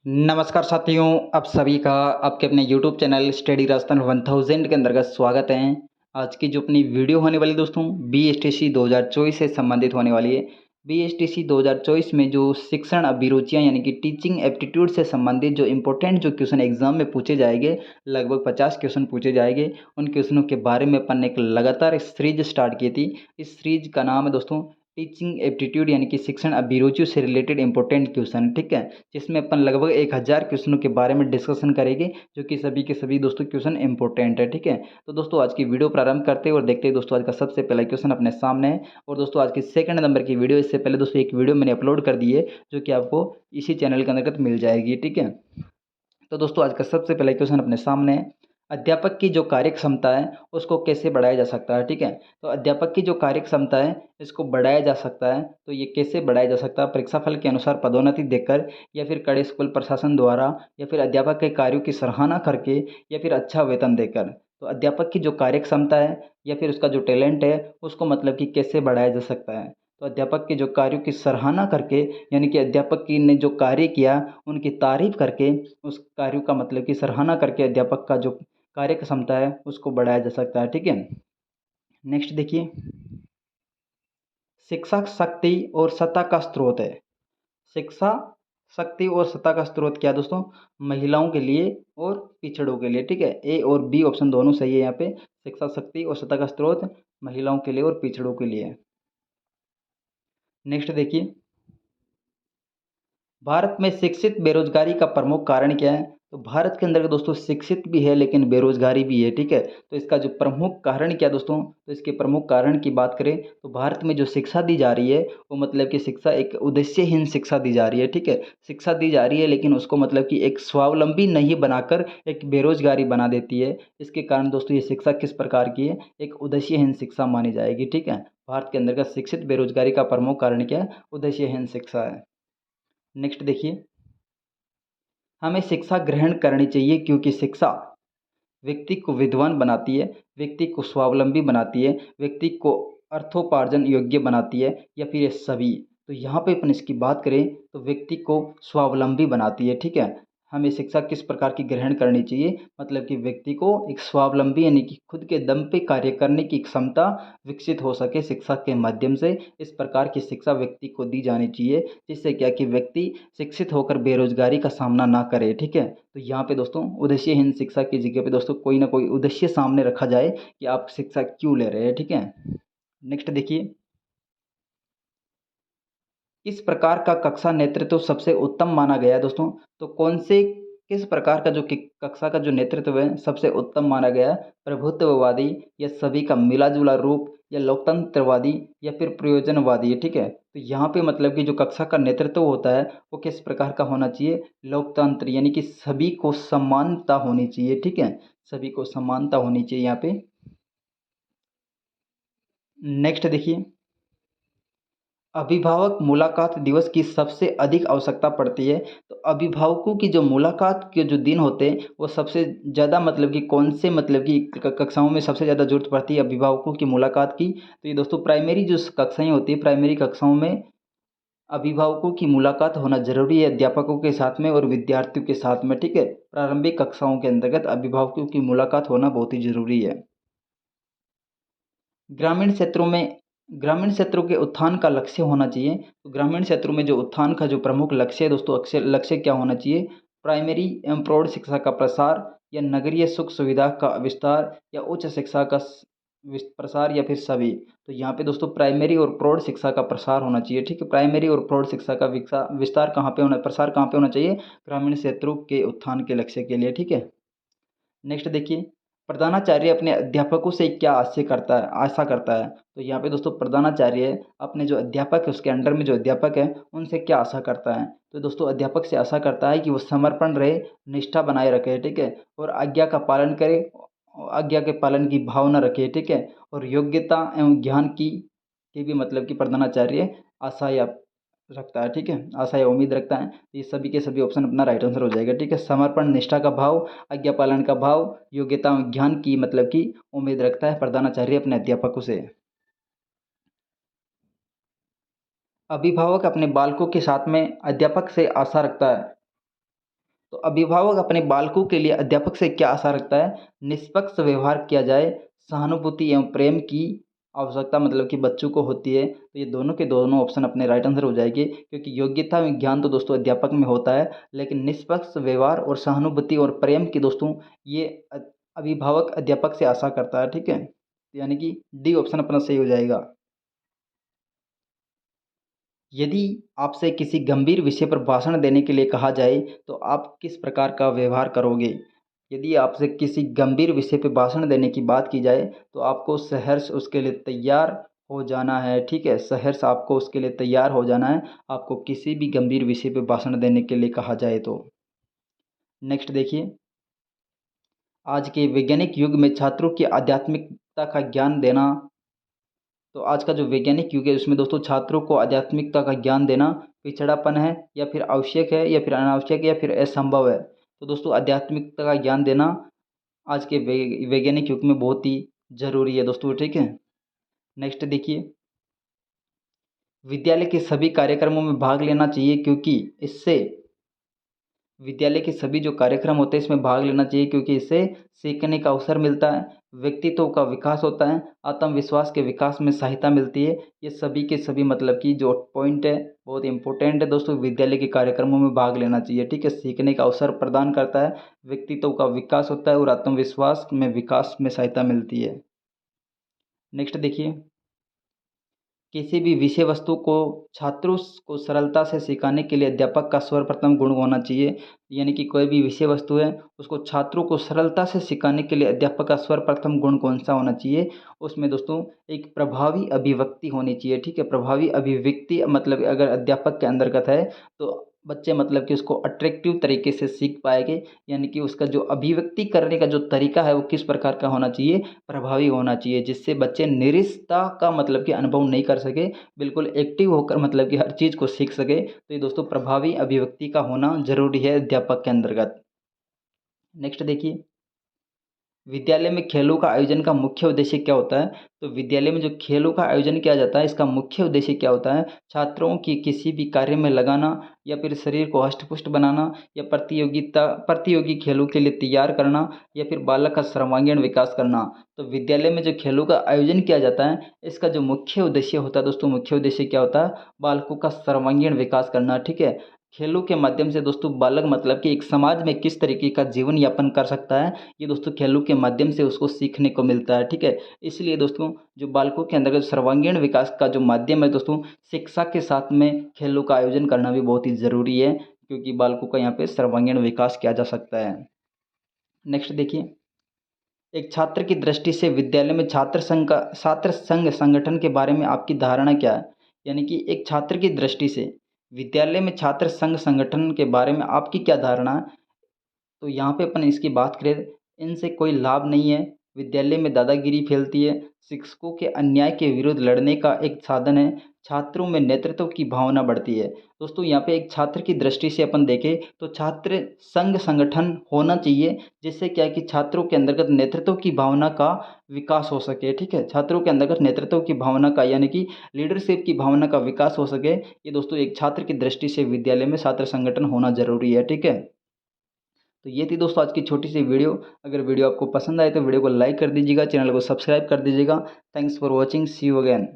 नमस्कार साथियों, आप सभी का आपके अपने यूट्यूब चैनल स्टडी राजस्थान 1000 के अंतर्गत स्वागत है। आज की जो अपनी वीडियो होने वाली दोस्तों बीएसटीसी 2024 से संबंधित होने वाली है। बीएसटीसी 2024 में जो शिक्षण अभिरुचियां यानी कि टीचिंग एप्टीट्यूड से संबंधित जो इम्पोर्टेंट जो क्वेश्चन एग्जाम में पूछे जाएंगे, लगभग 50 क्वेश्चन पूछे जाएंगे। उन क्वेश्चनों के बारे में अपन ने एक लगातार सीरीज स्टार्ट की थी। इस सीरीज का नाम है दोस्तों टीचिंग एप्टीट्यूड यानी कि शिक्षण अभिरुचि से रिलेटेड इंपॉर्टेंट क्वेश्चन, ठीक है। जिसमें अपन लगभग 1000 क्वेश्चनों के बारे में डिस्कशन करेंगे, जो कि सभी के सभी दोस्तों क्वेश्चन इंपॉर्टेंट है, ठीक है। तो दोस्तों आज की वीडियो प्रारंभ करते हैं और देखते हैं दोस्तों आज का सबसे पहला क्वेश्चन अपने सामने है। और दोस्तों आज की सेकंड नंबर की वीडियो, इससे पहले दोस्तों एक वीडियो मैंने अपलोड कर दी है जो कि आपको इसी चैनल के अंतर्गत मिल जाएगी, ठीक है। तो दोस्तों आज का सबसे पहला क्वेश्चन अपने सामने है। अध्यापक की जो कार्य क्षमता है उसको कैसे बढ़ाया जा सकता है, ठीक है। तो अध्यापक की जो कार्य क्षमता है इसको बढ़ाया जा सकता है, तो ये कैसे बढ़ाया जा सकता है? परीक्षाफल के अनुसार पदोन्नति देकर, या फिर कड़े स्कूल प्रशासन द्वारा, या फिर अध्यापक के कार्यों की सराहना करके, या फिर अच्छा वेतन देकर। तो अध्यापक की जो कार्य क्षमता है या फिर उसका जो टैलेंट है उसको मतलब कि कैसे बढ़ाया जा सकता है? तो अध्यापक के जो कार्यों की सराहना करके, यानी कि अध्यापक की ने जो कार्य किया उनकी तारीफ करके, उस कार्यों का मतलब कि सराहना करके अध्यापक का जो कार्य क्षमता है उसको बढ़ाया जा सकता है, ठीक है। नेक्स्ट देखिए, शिक्षा शक्ति और सत्ता का स्रोत है। शिक्षा शक्ति और सत्ता का स्रोत क्या है दोस्तों? महिलाओं के लिए और पिछड़ों के लिए, ठीक है। ए और बी ऑप्शन दोनों सही है यहाँ पे। शिक्षा शक्ति और सत्ता का स्रोत महिलाओं के लिए और पिछड़ों के लिए। नेक्स्ट देखिए, भारत में शिक्षित बेरोजगारी का प्रमुख कारण क्या है? तो भारत के अंदर दोस्तों शिक्षित भी है लेकिन बेरोजगारी भी है, ठीक है। तो इसका जो प्रमुख कारण क्या दोस्तों? तो इसके प्रमुख कारण की बात करें तो भारत में जो शिक्षा दी जा रही है वो मतलब कि शिक्षा एक उद्देश्यहीन शिक्षा दी जा रही है, ठीक है। शिक्षा दी जा रही है लेकिन उसको मतलब कि एक स्वावलंबी नहीं बनाकर एक बेरोजगारी बना देती है। इसके कारण दोस्तों ये शिक्षा किस प्रकार की है? एक उद्देश्यहीन शिक्षा मानी जाएगी, ठीक है। भारत के अंदर का शिक्षित बेरोजगारी का प्रमुख कारण क्या है? उद्देश्यहीन शिक्षा है। नेक्स्ट देखिए, हमें शिक्षा ग्रहण करनी चाहिए क्योंकि शिक्षा व्यक्ति को विद्वान बनाती है, व्यक्ति को स्वावलंबी बनाती है, व्यक्ति को अर्थोपार्जन योग्य बनाती है, या फिर ये सभी। तो यहाँ पे अपन इसकी बात करें तो व्यक्ति को स्वावलंबी बनाती है, ठीक है। हमें शिक्षा किस प्रकार की ग्रहण करनी चाहिए? मतलब कि व्यक्ति को एक स्वावलंबी यानी कि खुद के दम पे कार्य करने की क्षमता विकसित हो सके शिक्षा के माध्यम से। इस प्रकार की शिक्षा व्यक्ति को दी जानी चाहिए, जिससे क्या कि व्यक्ति शिक्षित होकर बेरोजगारी का सामना ना करे, ठीक है। तो यहाँ पे दोस्तों उद्देश्यहीन शिक्षा की जगह पे दोस्तों कोई ना कोई उद्देश्य सामने रखा जाए कि आप शिक्षा क्यों ले रहे हैं, ठीक है। नेक्स्ट देखिए, किस प्रकार का कक्षा नेतृत्व सबसे उत्तम माना गया है दोस्तों? तो कौन से किस प्रकार का जो कक्षा का जो नेतृत्व है सबसे उत्तम माना गया है? प्रभुत्ववादी, या सभी का मिला जुला रूप, या लोकतंत्रवादी, या फिर प्रयोजनवादी है, ठीक है। तो यहाँ पे मतलब कि जो कक्षा का नेतृत्व होता है वो किस प्रकार का होना चाहिए? लोकतंत्र, यानी कि सभी को समानता होनी चाहिए, ठीक है। सभी को समानता होनी चाहिए यहाँ पे। नेक्स्ट देखिए, अभिभावक मुलाकात दिवस की सबसे अधिक आवश्यकता पड़ती है। तो अभिभावकों की जो मुलाकात के जो दिन होते हैं वो सबसे ज़्यादा मतलब कि कौन से मतलब कि कक्षाओं में सबसे ज़्यादा ज़रूरत पड़ती है अभिभावकों की मुलाकात की? तो ये दोस्तों प्राइमरी जो कक्षाएं होती है, प्राइमरी कक्षाओं में अभिभावकों की मुलाकात होना ज़रूरी है अध्यापकों के साथ में और विद्यार्थियों के साथ में, ठीक है। प्रारंभिक कक्षाओं के अंतर्गत अभिभावकों की मुलाकात होना बहुत ही ज़रूरी है। ग्रामीण क्षेत्रों में ग्रामीण क्षेत्रों के उत्थान का लक्ष्य होना चाहिए। तो ग्रामीण क्षेत्रों में जो उत्थान का जो प्रमुख लक्ष्य है दोस्तों, अक्सर लक्ष्य क्या होना चाहिए? प्राइमरी एवं प्रौढ़ शिक्षा का प्रसार, या नगरीय सुख सुविधा का विस्तार, या उच्च शिक्षा का प्रसार, या फिर सभी। तो यहाँ पे दोस्तों प्राइमरी और प्रौढ़ शिक्षा का प्रसार होना चाहिए, ठीक है। प्राइमरी और प्रौढ़ शिक्षा का विस्तार कहाँ पे होना, प्रसार कहाँ पे होना चाहिए? ग्रामीण क्षेत्रों के उत्थान के लक्ष्य के लिए, ठीक है। नेक्स्ट देखिए, प्रधानाचार्य अपने अध्यापकों से क्या आशा करता है? तो यहाँ पे दोस्तों प्रधानाचार्य अपने जो अध्यापक है उसके अंडर में जो अध्यापक है उनसे क्या आशा करता है? तो दोस्तों अध्यापक से आशा करता है कि वो समर्पण रहे, निष्ठा बनाए रखे, ठीक है। और आज्ञा का पालन करे, आज्ञा के पालन की भावना रखे, ठीक है। और योग्यता एवं ज्ञान की भी मतलब कि प्रधानाचार्य आशा या रखता है, ठीक है। आशा या उम्मीद रखता है। तो ये सभी के सभी ऑप्शन अपना राइट आंसर हो जाएगा, ठीक है। समर्पण, निष्ठा का भाव, आज्ञा पालन का भाव, योग्यता और ज्ञान की मतलब कि उम्मीद रखता है प्रधानाचार्य अपने अध्यापकों से। अभिभावक अपने बालकों के साथ में अध्यापक से आशा रखता है तो अभिभावक अपने बालकों के लिए अध्यापक से क्या आशा रखता है? निष्पक्ष व्यवहार किया जाए, सहानुभूति एवं प्रेम की आवश्यकता मतलब कि बच्चों को होती है। तो ये दोनों के दोनों ऑप्शन अपने राइट आंसर हो जाएंगे, क्योंकि योग्यता में ज्ञान तो दोस्तों अध्यापक में होता है, लेकिन निष्पक्ष व्यवहार और सहानुभूति और प्रेम की दोस्तों ये अभिभावक अध्यापक से आशा करता है। ठीक है, यानी कि डी ऑप्शन अपना सही हो जाएगा। यदि आपसे किसी गंभीर विषय पर भाषण देने के लिए कहा जाए तो आप किस प्रकार का व्यवहार करोगे? यदि आपसे किसी गंभीर विषय पे भाषण देने की बात की जाए तो आपको सहर्ष उसके लिए तैयार हो जाना है। ठीक है, सहर्ष आपको उसके लिए तैयार हो जाना है, आपको किसी भी गंभीर विषय पे भाषण देने के लिए कहा जाए तो। नेक्स्ट देखिए, आज के वैज्ञानिक युग में छात्रों की आध्यात्मिकता का ज्ञान देना, तो आज का जो वैज्ञानिक युग है उसमें दोस्तों छात्रों को आध्यात्मिकता का ज्ञान देना पिछड़ापन है या फिर आवश्यक है या फिर अनावश्यक है या फिर असंभव है? तो दोस्तों आध्यात्मिकता का ज्ञान देना आज के वैज्ञानिक युग में बहुत ही ज़रूरी है दोस्तों। ठीक है, नेक्स्ट देखिए, विद्यालय के सभी कार्यक्रमों में भाग लेना चाहिए क्योंकि इससे विद्यालय के सभी जो कार्यक्रम होते हैं इसमें भाग लेना चाहिए क्योंकि इससे सीखने का अवसर मिलता है, व्यक्तित्व का विकास होता है, आत्मविश्वास के विकास में सहायता मिलती है। ये सभी के सभी मतलब कि जो पॉइंट है बहुत इंपॉर्टेंट है दोस्तों, विद्यालय के कार्यक्रमों में भाग लेना चाहिए। ठीक है, सीखने का अवसर प्रदान करता है, व्यक्तित्व का विकास होता है और आत्मविश्वास में विकास में सहायता मिलती है। नेक्स्ट देखिए, किसी भी विषय वस्तु को छात्रों को सरलता से सिखाने के लिए अध्यापक का सर्वप्रथम गुण होना चाहिए। यानी कि कोई भी विषय वस्तु है उसको छात्रों को सरलता से सिखाने के लिए अध्यापक का सर्वप्रथम गुण कौन सा होना चाहिए? उसमें दोस्तों एक प्रभावी अभिव्यक्ति होनी चाहिए। ठीक है, प्रभावी अभिव्यक्ति मतलब अगर अध्यापक के अंतर्गत है तो बच्चे मतलब कि उसको अट्रैक्टिव तरीके से सीख पाएंगे। यानी कि उसका जो अभिव्यक्ति करने का जो तरीका है वो किस प्रकार का होना चाहिए? प्रभावी होना चाहिए, जिससे बच्चे निरस्ता का मतलब कि अनुभव नहीं कर सके, बिल्कुल एक्टिव होकर मतलब कि हर चीज़ को सीख सके। तो ये दोस्तों प्रभावी अभिव्यक्ति का होना ज़रूरी है अध्यापक के अंतर्गत। नेक्स्ट देखिए, विद्यालय में खेलों का आयोजन का मुख्य उद्देश्य क्या होता है? तो विद्यालय में जो खेलों का आयोजन किया जाता है इसका मुख्य उद्देश्य क्या होता है? छात्रों की किसी भी कार्य में लगाना या फिर शरीर को हष्ट-पुष्ट बनाना या प्रतियोगी खेलों के लिए तैयार करना या फिर बालक का सर्वांगीण विकास करना। तो विद्यालय में जो खेलों का आयोजन किया जाता है इसका जो मुख्य उद्देश्य होता है दोस्तों, मुख्य उद्देश्य क्या होता है? बालकों का सर्वांगीण विकास करना। ठीक है, खेलों के माध्यम से दोस्तों बालक मतलब कि एक समाज में किस तरीके का जीवन यापन कर सकता है, ये दोस्तों खेलों के माध्यम से उसको सीखने को मिलता है। ठीक है, इसलिए दोस्तों जो बालकों के अंदर सर्वांगीण विकास का जो माध्यम है दोस्तों, शिक्षा के साथ में खेलों का आयोजन करना भी बहुत ही ज़रूरी है, क्योंकि बालकों का यहाँ पे सर्वांगीण विकास किया जा सकता है। नेक्स्ट देखिए, एक छात्र की दृष्टि से विद्यालय में छात्र संघ संगठन के बारे में आपकी धारणा क्या है? यानी कि एक छात्र की दृष्टि से विद्यालय में छात्र संघ संगठन के बारे में आपकी क्या धारणा है? तो यहाँ पे अपन इसकी बात करें, इनसे कोई लाभ नहीं है, विद्यालय में दादागिरी फैलती है, शिक्षकों के अन्याय के विरुद्ध लड़ने का एक साधन है, छात्रों में नेतृत्व की भावना बढ़ती है। दोस्तों यहाँ पे एक छात्र की दृष्टि से अपन देखें तो छात्र संघ संगठन होना चाहिए, जिससे क्या है कि छात्रों के अंतर्गत नेतृत्व की भावना का विकास हो सके। ठीक है, छात्रों के अंतर्गत नेतृत्व की भावना का यानी कि लीडरशिप की भावना का विकास हो सके, ये दोस्तों एक छात्र की दृष्टि से विद्यालय में छात्र संगठन होना ज़रूरी है। ठीक है, तो ये थी दोस्तों आज की छोटी सी वीडियो। अगर वीडियो आपको पसंद आए तो वीडियो को लाइक कर दीजिएगा, चैनल को सब्सक्राइब कर दीजिएगा। Thanks for watching, see you again.